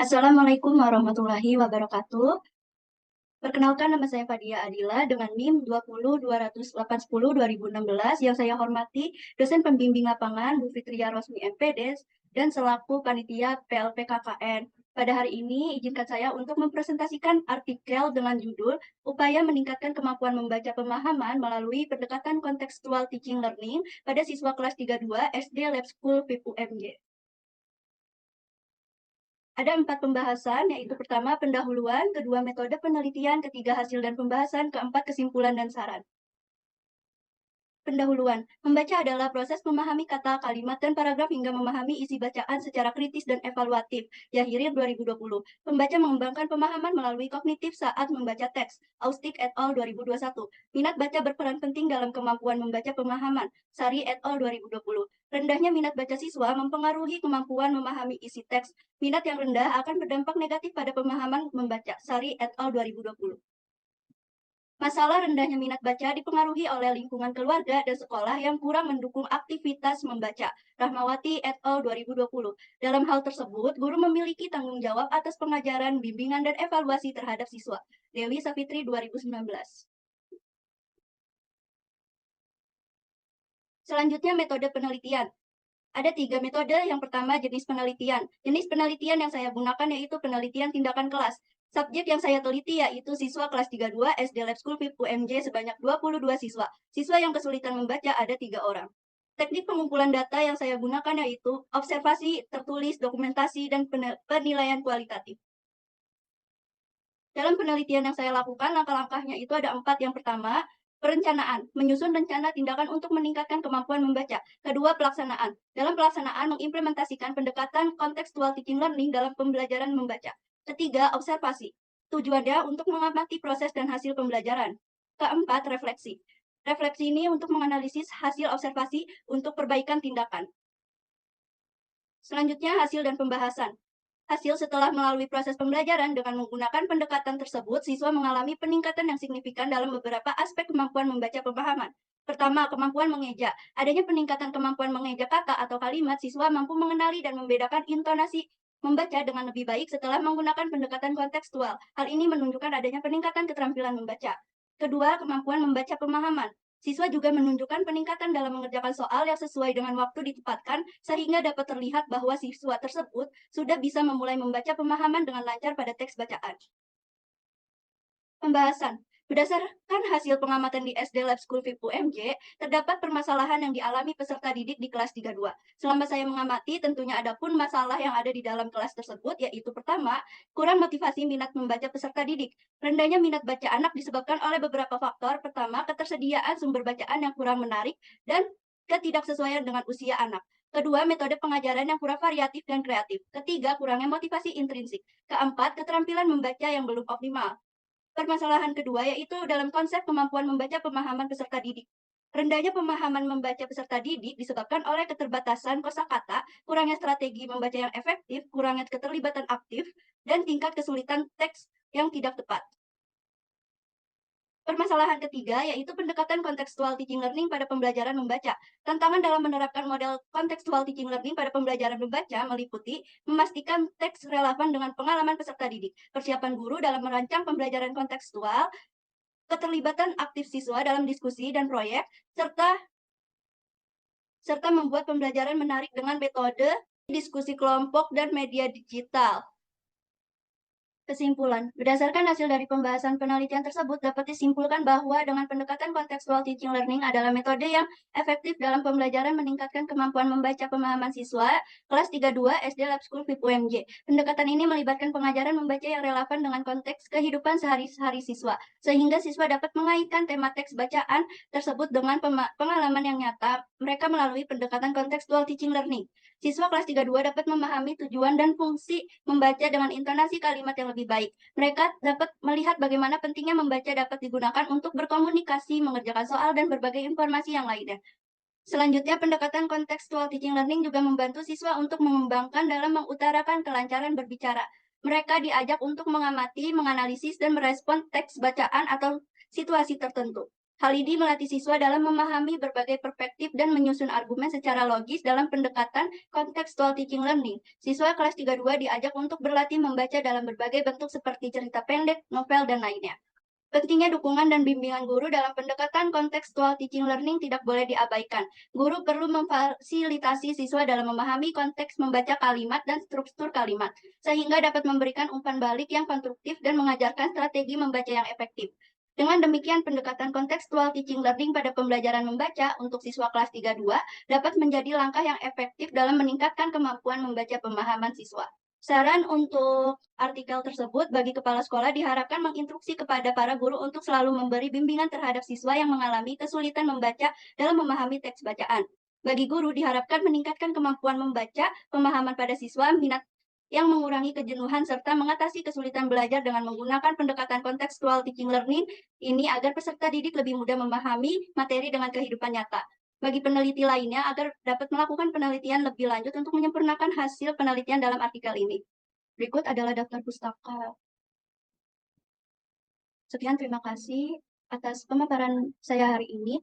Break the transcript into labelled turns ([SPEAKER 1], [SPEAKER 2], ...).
[SPEAKER 1] Assalamualaikum warahmatullahi wabarakatuh. Perkenalkan, nama saya Fadia Adila dengan NIM 202810-2016 yang saya hormati dosen pembimbing lapangan Bu Fitria Rosmi MPD dan selaku panitia PLP KKN. Pada hari ini, izinkan saya untuk mempresentasikan artikel dengan judul Upaya Meningkatkan Kemampuan Membaca Pemahaman Melalui Pendekatan Kontekstual Teaching Learning pada siswa kelas 32 SD Lab School FIP UMJ. Ada 4 pembahasan, yaitu pertama pendahuluan, kedua metode penelitian, ketiga hasil dan pembahasan, keempat kesimpulan dan saran. Pendahuluan, membaca adalah proses memahami kata, kalimat, dan paragraf hingga memahami isi bacaan secara kritis dan evaluatif. Yahirir 2020. Pembaca mengembangkan pemahaman melalui kognitif saat membaca teks. Austik et al. 2021. Minat baca berperan penting dalam kemampuan membaca pemahaman. Sari et al. 2020. Rendahnya minat baca siswa mempengaruhi kemampuan memahami isi teks. Minat yang rendah akan berdampak negatif pada pemahaman membaca. Sari et al. 2020. Masalah rendahnya minat baca dipengaruhi oleh lingkungan keluarga dan sekolah yang kurang mendukung aktivitas membaca. Rahmawati et al. 2020. Dalam hal tersebut, guru memiliki tanggung jawab atas pengajaran, bimbingan, dan evaluasi terhadap siswa. Dewi Savitri 2019. Selanjutnya, metode penelitian. Ada 3 metode. Yang pertama, jenis penelitian. Jenis penelitian yang saya gunakan yaitu penelitian tindakan kelas. Subjek yang saya teliti yaitu siswa kelas 32 SD Lab School FIP UMJ sebanyak 22 siswa. Siswa yang kesulitan membaca ada 3 orang. Teknik pengumpulan data yang saya gunakan yaitu observasi, tertulis, dokumentasi, dan penilaian kualitatif. Dalam penelitian yang saya lakukan, langkah-langkahnya itu ada 4. Yang pertama, perencanaan, menyusun rencana tindakan untuk meningkatkan kemampuan membaca. Kedua, pelaksanaan. Dalam pelaksanaan, mengimplementasikan pendekatan contextual teaching learning dalam pembelajaran membaca. Ketiga, observasi. Tujuannya untuk mengamati proses dan hasil pembelajaran. Keempat, refleksi. Refleksi ini untuk menganalisis hasil observasi untuk perbaikan tindakan. Selanjutnya, hasil dan pembahasan. Hasil setelah melalui proses pembelajaran dengan menggunakan pendekatan tersebut, siswa mengalami peningkatan yang signifikan dalam beberapa aspek kemampuan membaca pemahaman. Pertama, kemampuan mengeja. Adanya peningkatan kemampuan mengeja kata atau kalimat, siswa mampu mengenali dan membedakan intonasi membaca dengan lebih baik setelah menggunakan pendekatan kontekstual. Hal ini menunjukkan adanya peningkatan keterampilan membaca. Kedua, kemampuan membaca pemahaman. Siswa juga menunjukkan peningkatan dalam mengerjakan soal yang sesuai dengan waktu ditempatkan, sehingga dapat terlihat bahwa siswa tersebut sudah bisa memulai membaca pemahaman dengan lancar pada teks bacaan. Pembahasan. Berdasarkan hasil pengamatan di SD Lab School FIP UMJ, terdapat permasalahan yang dialami peserta didik di kelas 32. Selama saya mengamati, tentunya ada pun masalah yang ada di dalam kelas tersebut, yaitu pertama, kurang motivasi minat membaca peserta didik. Rendahnya minat baca anak disebabkan oleh beberapa faktor. Pertama, ketersediaan sumber bacaan yang kurang menarik dan ketidaksesuaian dengan usia anak. Kedua, metode pengajaran yang kurang variatif dan kreatif. Ketiga, kurangnya motivasi intrinsik. Keempat, keterampilan membaca yang belum optimal. Permasalahan kedua yaitu dalam konsep kemampuan membaca pemahaman peserta didik. Rendahnya pemahaman membaca peserta didik disebabkan oleh keterbatasan kosakata, kurangnya strategi membaca yang efektif, kurangnya keterlibatan aktif, dan tingkat kesulitan teks yang tidak tepat. Permasalahan ketiga yaitu pendekatan kontekstual teaching learning pada pembelajaran membaca. Tantangan dalam menerapkan model kontekstual teaching learning pada pembelajaran membaca meliputi memastikan teks relevan dengan pengalaman peserta didik, persiapan guru dalam merancang pembelajaran kontekstual, keterlibatan aktif siswa dalam diskusi dan proyek, serta membuat pembelajaran menarik dengan metode diskusi kelompok dan media digital. Kesimpulan, berdasarkan hasil dari pembahasan penelitian tersebut dapat disimpulkan bahwa dengan pendekatan kontekstual teaching learning adalah metode yang efektif dalam pembelajaran meningkatkan kemampuan membaca pemahaman siswa kelas 32 SD Lab School FIP UMJ. Pendekatan ini melibatkan pengajaran membaca yang relevan dengan konteks kehidupan sehari-hari siswa, sehingga siswa dapat mengaitkan tema teks bacaan tersebut dengan pengalaman yang nyata mereka melalui pendekatan kontekstual teaching learning. Siswa kelas 32 dapat memahami tujuan dan fungsi membaca dengan intonasi kalimat yang lebih baik. Mereka dapat melihat bagaimana pentingnya membaca dapat digunakan untuk berkomunikasi, mengerjakan soal, dan berbagai informasi yang lainnya. Selanjutnya, pendekatan kontekstual teaching learning juga membantu siswa untuk mengembangkan dalam mengutarakan kelancaran berbicara. Mereka diajak untuk mengamati, menganalisis, dan merespon teks bacaan atau situasi tertentu. Hal ini melatih siswa dalam memahami berbagai perspektif dan menyusun argumen secara logis dalam pendekatan contextual teaching learning. Siswa kelas 32 diajak untuk berlatih membaca dalam berbagai bentuk seperti cerita pendek, novel, dan lainnya. Pentingnya dukungan dan bimbingan guru dalam pendekatan kontekstual teaching learning tidak boleh diabaikan. Guru perlu memfasilitasi siswa dalam memahami konteks membaca kalimat dan struktur kalimat, sehingga dapat memberikan umpan balik yang konstruktif dan mengajarkan strategi membaca yang efektif. Dengan demikian, pendekatan kontekstual teaching learning pada pembelajaran membaca untuk siswa kelas 32 dapat menjadi langkah yang efektif dalam meningkatkan kemampuan membaca pemahaman siswa. Saran untuk artikel tersebut bagi kepala sekolah diharapkan menginstruksi kepada para guru untuk selalu memberi bimbingan terhadap siswa yang mengalami kesulitan membaca dalam memahami teks bacaan. Bagi guru diharapkan meningkatkan kemampuan membaca, pemahaman pada siswa, minat yang mengurangi kejenuhan serta mengatasi kesulitan belajar dengan menggunakan pendekatan kontekstual teaching learning ini agar peserta didik lebih mudah memahami materi dengan kehidupan nyata. Bagi peneliti lainnya agar dapat melakukan penelitian lebih lanjut untuk menyempurnakan hasil penelitian dalam artikel ini. Berikut adalah daftar pustaka. Sekian, terima kasih atas pemaparan saya hari ini.